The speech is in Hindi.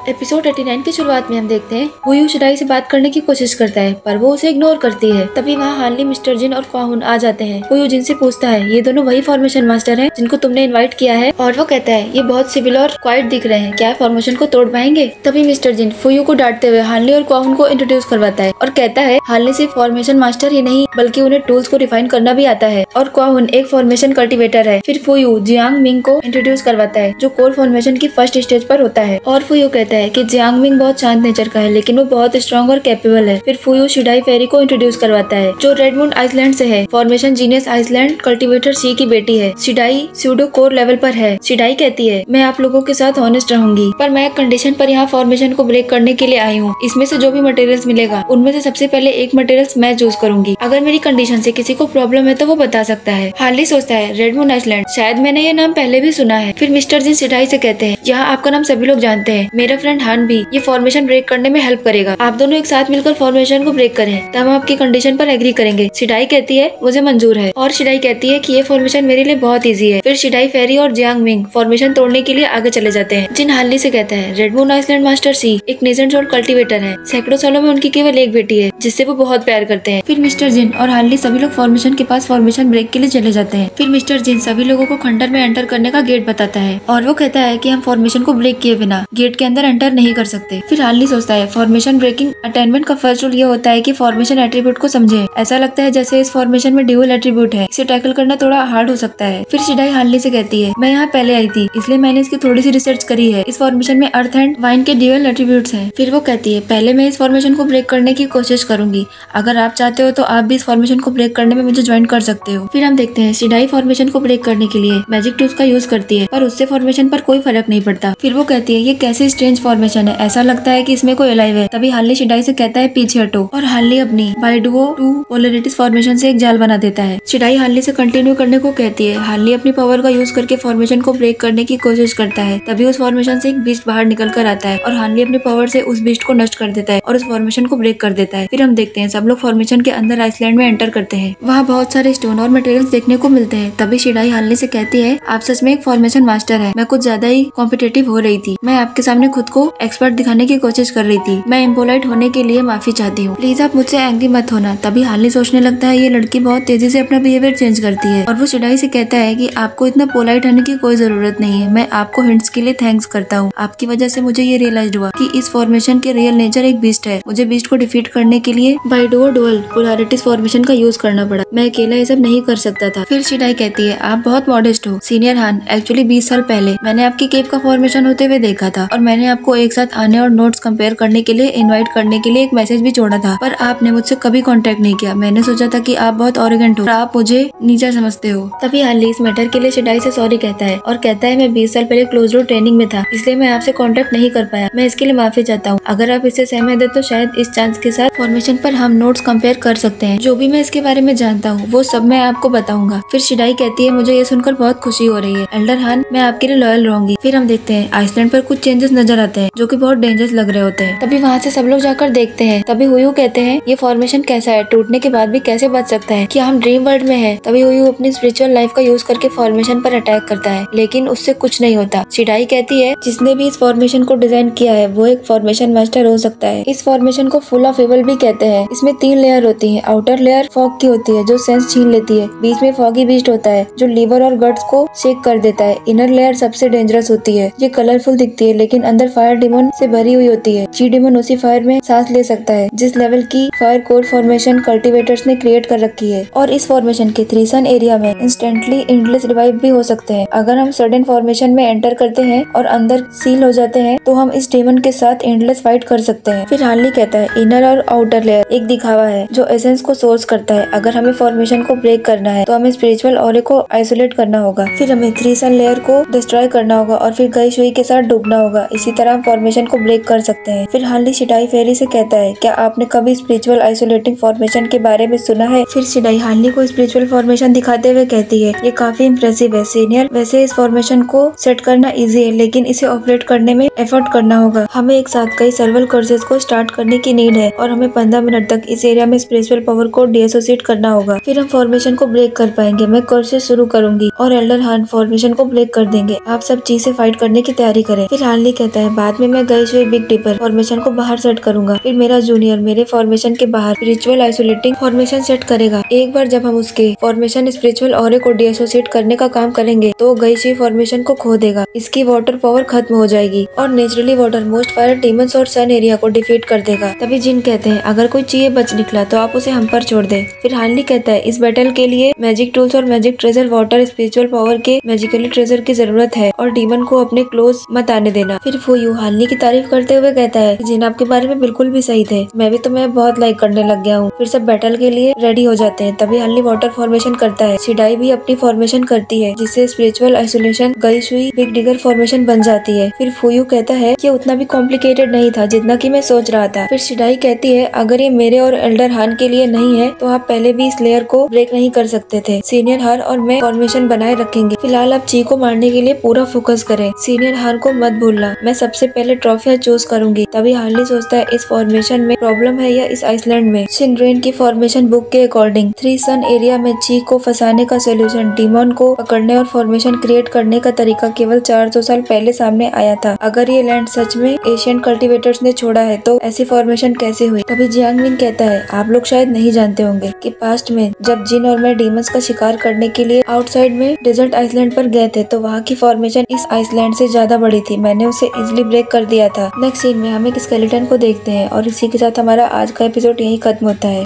एपिसोड 89 की शुरुआत में हम देखते हैं हुयू शिडाई से बात करने की कोशिश करता है पर वो उसे इग्नोर करती है। तभी वहाँ हानली, मिस्टर जिन और क्वाहुन आ जाते हैं। हुयू जिनसे पूछता है ये दोनों वही फॉर्मेशन मास्टर हैं जिनको तुमने इनवाइट किया है, और वो कहता है ये बहुत सिविल और क्वाइट दिख रहे हैं, क्या फॉर्मेशन को तोड़ पाएंगे। तभी मिस्टर जिन हुयू को डांटते हुए हानली और क्वाहुन को इंट्रोड्यूस करवाता है और कहता है हानली सिर्फ फॉर्मेशन मास्टर ही नहीं बल्कि उन्हें टूल्स को रिफाइन करना भी आता है, और क्वाहुन एक फॉर्मेशन कल्टिवेटर है। फिर हुयू जियांग मिंग को इंट्रोड्यूस करवाता है जो कोर फॉर्मेशन की फर्स्ट स्टेज पर होता है, और हुयू कहता है कि जियांग मिंग बहुत शांत नेचर का है लेकिन वो बहुत स्ट्रॉन्ग और कैपेबल है। फिर हुयू शिडाई फेरी को इंट्रोड्यूस करवाता है जो रेडमून आइसलैंड से है, फॉर्मेशन जीनियस आइसलैंड कल्टिवेटर सी की बेटी है। शिडाई स्यूडो कोर लेवल पर है। शिडाई कहती है मैं आप लोगों के साथ ऑनेस्ट रहूंगी पर मैं एक कंडीशन पर यहाँ फॉर्मेशन को ब्रेक करने के लिए आई हूँ। इसमें से जो भी मटेरियल्स मिलेगा उनमें से सबसे पहले एक मटेरियल्स मैं चूज करूंगी। अगर मेरी कंडीशन से किसी को प्रॉब्लम है तो वो बता सकता है। हार्ली सोचता है रेडमून आइसलैंड, शायद मैंने ये नाम पहले भी सुना है। फिर मिस्टर जिन शिडाई से कहते हैं यहाँ आपका नाम सभी लोग जानते हैं, मेरा फ्रेंड हान भी ये फॉर्मेशन ब्रेक करने में हेल्प करेगा। आप दोनों एक साथ मिलकर फॉर्मेशन को ब्रेक करें तब हम आपकी कंडीशन पर एग्री करेंगे। शिडाई कहती है मुझे मंजूर है, और शिडाई कहती है कि ये फॉर्मेशन मेरे लिए बहुत इजी है। फिर शिडाई फेरी और जियांग मिंग फॉर्मेशन तोड़ने के लिए आगे चले जाते हैं। जिन हार्ली से कहता है रेडमून आइसलैंड मास्टर सी एक नेजेंट सोल्ड कल्टिवेटर है, सैकड़ों सालों में उनकी केवल एक बेटी है जिससे वो बहुत प्यार करते हैं। फिर मिस्टर जिन और हार्ली सभी लोग फॉर्मेशन के पास फॉर्मेशन ब्रेक के लिए चले जाते हैं। फिर मिस्टर जिन सभी लोगों को खंडर में एंटर करने का गेट बताता है और वो कहता है कि हम फॉर्मेशन को ब्रेक किए बिना गेट के अंदर एंटर नहीं कर सकते। फिर हार्ली सोचता है फॉर्मेशन ब्रेकिंग अटेनमेंट का फर्स्ट रूल ये होता है कि फॉर्मेशन एट्रीब्यूट को समझे। ऐसा लगता है जैसे इस फॉर्मेशन में ड्यूअल एट्रीब्यूट है, इसे टैकल करना थोड़ा हार्ड हो सकता है। फिर शिडाई हार्ली से कहती है मैं यहाँ पहले आई थी इसलिए मैंने इसकी थोड़ी सी रिसर्च करी है। इस फॉर्मेशन में अर्थ एंड वाइन के ड्यूअल एट्रीब्यूट्स हैं। फिर वो कहती है पहले मैं इस फॉर्मेशन को ब्रेक करने की कोशिश करूंगी, अगर आप चाहते हो तो आप भी इस फॉर्मेशन को ब्रेक करने में मुझे ज्वाइन कर सकते हो। फिर हम देखते हैं शिडाई फॉर्मेशन को ब्रेक करने के लिए मैजिक टूल्स का यूज करती है पर उससे फॉर्मेशन पर कोई फर्क नहीं पड़ता। फिर वो कहती है ये कैसे स्ट्रेंज फॉर्मेशन है, ऐसा लगता है कि इसमें कोई अलाइव है। तभी हार्ली शिडाई से कहता है पीछे हटो, और हार्ली अपनी बाइडुओ टू पोलरिटीज फॉर्मेशन से एक जाल बना देता है। शिडाई हार्ली से कंटिन्यू करने को कहती है। हार्ली अपनी पावर का यूज करके फॉर्मेशन को ब्रेक करने की कोशिश करता है। तभी उस फॉर्मेशन से एक बीस्ट बाहर निकल कर आता है और हार्ली अपनी पावर से उस बीस्ट को नष्ट कर देता है और उस फॉर्मेशन को ब्रेक कर देता है। फिर हम देखते हैं सब लोग फॉर्मेशन के अंदर आइसलैंड में एंटर करते हैं। वहाँ बहुत सारे स्टोन और मटेरियल्स देखने को मिलते हैं। तभी शिडाई हार्ली से कहती है आप सच में एक फॉर्मेशन मास्टर है, मैं कुछ ज्यादा ही कॉम्पिटिटिव हो रही थी, मैं आपके सामने खुद को एक्सपर्ट दिखाने की कोशिश कर रही थी, मैं इम्पोलाइट होने के लिए माफी चाहती हूँ, प्लीज आप मुझसे एंग्री मत होना। तभी हार्ली सोचने लगता है ये लड़की बहुत तेजी से अपना बिहेवियर चेंज करती है, और वो शिडाई से कहता है कि आपको इतना पोलाइट होने की कोई जरूरत नहीं है, मैं आपको हिंट्स के लिए थैंक्स करता हूँ, आपकी वजह से मुझे ये रियलाइज हुआ कि इस फॉर्मेशन के रियल नेचर एक बीस्ट है। मुझे बीस्ट को डिफीट करने के लिए बाइडुओ डुअल पोलरिटीज फॉर्मेशन का यूज करना पड़ा, मैं अकेला ये सब नहीं कर सकता था। फिर शिडाई कहती है आप बहुत मॉडेस्ट हो सीनियर हान, एक्चुअली 20 साल पहले मैंने आपकी केव का फॉर्मेशन होते हुए देखा था और मैंने आपको एक साथ आने और नोट्स कंपेयर करने के लिए इनवाइट करने के लिए एक मैसेज भी छोड़ा था, पर आपने मुझसे कभी कांटेक्ट नहीं किया। मैंने सोचा था कि आप बहुत ऑरेगेंट हो और आप मुझे नीचा समझते हो। तभी हार्ली इस मैटर के लिए शिडाई से सॉरी कहता है और कहता है मैं 20 साल पहले क्लोज डोर ट्रेनिंग में था इसलिए मैं आपसे कांटेक्ट नहीं कर पाया, मैं इसके लिए माफी चाहता हूँ। अगर आप इससे सहमत है तो शायद इस चांस के साथ फॉर्मेशन पर हम नोट्स कंपेयर कर सकते हैं, जो भी मैं इसके बारे में जानता हूँ वो सब मैं आपको बताऊंगा। फिर शिडाई कहती है मुझे ये सुनकर बहुत खुशी हो रही है एल्डर हान, मैं आपके लिए लॉयल रहूंगी। फिर हम देखते हैं आइसलैंड पर कुछ चेंजेस नजर आते हैं जो कि बहुत डेंजरस लग रहे होते हैं। तभी वहाँ से सब लोग जाकर देखते हैं। तभी हुयू कहते हैं ये फॉर्मेशन कैसा है, टूटने के बाद भी कैसे बच सकता है, क्या हम ड्रीम वर्ल्ड में है। तभी हुयू अपनी स्पिरिचुअल लाइफ का यूज करके फॉर्मेशन पर अटैक करता है लेकिन उससे कुछ नहीं होता। शिडाई कहती है जिसने भी इस फॉर्मेशन को डिजाइन किया है वो एक फॉर्मेशन मास्टर हो सकता है। इस फॉर्मेशन को फुल ऑफ इवल भी कहते हैं। इसमें 3 लेयर होती है, आउटर लेयर फॉग की होती है जो सेंस छीन लेती है, बीच में फॉगी बीस्ट होता है जो लीवर और गट्स को शेक कर देता है, इनर लेयर सबसे डेंजरस होती है, ये कलरफुल दिखती है लेकिन अंदर फायर डिमन से भरी हुई होती है। जी डिमन उसी फायर में सांस ले सकता है जिस लेवल की फायर कोर फॉर्मेशन कल्टिवेटर्स ने क्रिएट कर रखी है, और इस फॉर्मेशन के 3 सन एरिया में इंस्टेंटली एंडलेस रिवाइव भी हो सकते हैं। अगर हम सडन फॉर्मेशन में एंटर करते हैं और अंदर सील हो जाते हैं तो हम इस डेमन के साथ एंडलेस फाइट कर सकते हैं। फिर हार्ली कहता है इनर और आउटर लेयर एक दिखावा है जो एसेंस को सोर्स करता है, अगर हमें फॉर्मेशन को ब्रेक करना है तो हमें स्पिरिचुअल ऑरे को आइसोलेट करना होगा, फिर हमें 3 सन लेयर को डिस्ट्रॉय करना होगा और फिर गई शुई के साथ डूबना होगा, इसी तरह हम फॉर्मेशन को ब्रेक कर सकते हैं। फिर हार्ली शिडाई फेरी से कहता है क्या आपने कभी स्पिरिचुअल आइसोलेटिंग फॉर्मेशन के बारे में सुना है। फिर शिडाई हार्ली को स्पिरिचुअल फॉर्मेशन दिखाते हुए कहती है ये काफी इम्प्रेसिव है सीनियर, वैसे इस फॉर्मेशन को सेट करना इजी है लेकिन इसे ऑपरेट करने में एफर्ट करना होगा, हमें एक साथ कई सर्वल कोर्सेज को स्टार्ट करने की नीड है और हमें 15 मिनट तक इस एरिया में स्पिरिचुअल पावर को डिएसोसिएट करना होगा, फिर हम फॉर्मेशन को ब्रेक कर पाएंगे। मैं कोर्सेज शुरू करूंगी और एल्डर हान फॉर्मेशन को ब्रेक कर देंगे। आप सब चीज से फाइट करने की तैयारी करें। फिर हानली कहता है बाद में मैं गई हुई बिग डिपर फॉर्मेशन को बाहर सेट करूंगा। फिर मेरा जूनियर मेरे फॉर्मेशन के बाहर स्पिरिचुअल आइसोलेटिंग फॉर्मेशन सेट करेगा। एक बार जब हम उसके फॉर्मेशन स्पिरिचुअल ऑरे को डिएसोसिएट करने का काम करेंगे तो गई हुई फॉर्मेशन को खो देगा। इसकी वाटर पावर खत्म हो जाएगी और naturally water most fire demons और सन एरिया को डिफीट कर देगा। तभी जिन कहते हैं अगर कोई चीज बच निकला तो आप उसे हम पर छोड़ दे। फिर हानली कहता है इस बैटल के लिए मैजिक टूल्स और magic treasure water spiritual power के मैजिकली ट्रेजर की जरूरत है और डीमन को अपने क्लोज मत आने देना। फिर फुयू हानली की तारीफ करते हुए कहता है जिन आपके बारे में बिल्कुल भी सही थे, मैं भी तुम्हें बहुत लाइक करने लग गया हूँ। फिर सब बैटल के लिए रेडी हो जाते हैं। तभी हानली वाटर फॉर्मेशन करता है। शिडाई भी अपनी फॉर्मेशन करती है जिससे स्पिरिचुअल आइसोलेशन गई सुई बिग डिगर फॉर्मेशन बन जाती है। फिर फुयू कहता है कि उतना भी कॉम्प्लिकेटेड नहीं था जितना कि मैं सोच रहा था। फिर शिडाई कहती है अगर ये मेरे और एल्डर हान के लिए नहीं है तो आप पहले भी इस लेयर को ब्रेक नहीं कर सकते थे। सीनियर हान और मैं फॉर्मेशन बनाए रखेंगे। फिलहाल आप ची को मारने के लिए पूरा फोकस करें। सीनियर हान को मत भूलना। मैं सबसे पहले ट्रॉफियां चूज करूंगी। तभी हानली सोचता है इस फॉर्मेशन में प्रॉब्लम है या इस आइसलैंड में। शिनरेन की फॉर्मेशन बुक के अकॉर्डिंग 3 सन एरिया में ची को फंसाने का सोल्यूशन डीमन को पकड़ने और फॉर्मेशन क्रिएट करने का तरीका केवल 400 साल पहले सामने आया था। अगर ये लैंड सच में एशियन कल्टीवेटर्स ने छोड़ा है तो ऐसी फॉर्मेशन कैसे हुई। तभी जियांगमिंग कहता है आप लोग शायद नहीं जानते होंगे कि पास्ट में जब जिन और मैं डीमंस का शिकार करने के लिए आउटसाइड में डेजर्ट आइसलैंड पर गए थे तो वहाँ की फॉर्मेशन इस आइसलैंड से ज्यादा बड़ी थी। मैंने उसे इजिली ब्रेक कर दिया था। नेक्स्ट सीन में हम एक स्केलेटन को देखते हैं और इसी के साथ हमारा आज का एपिसोड यही खत्म होता है।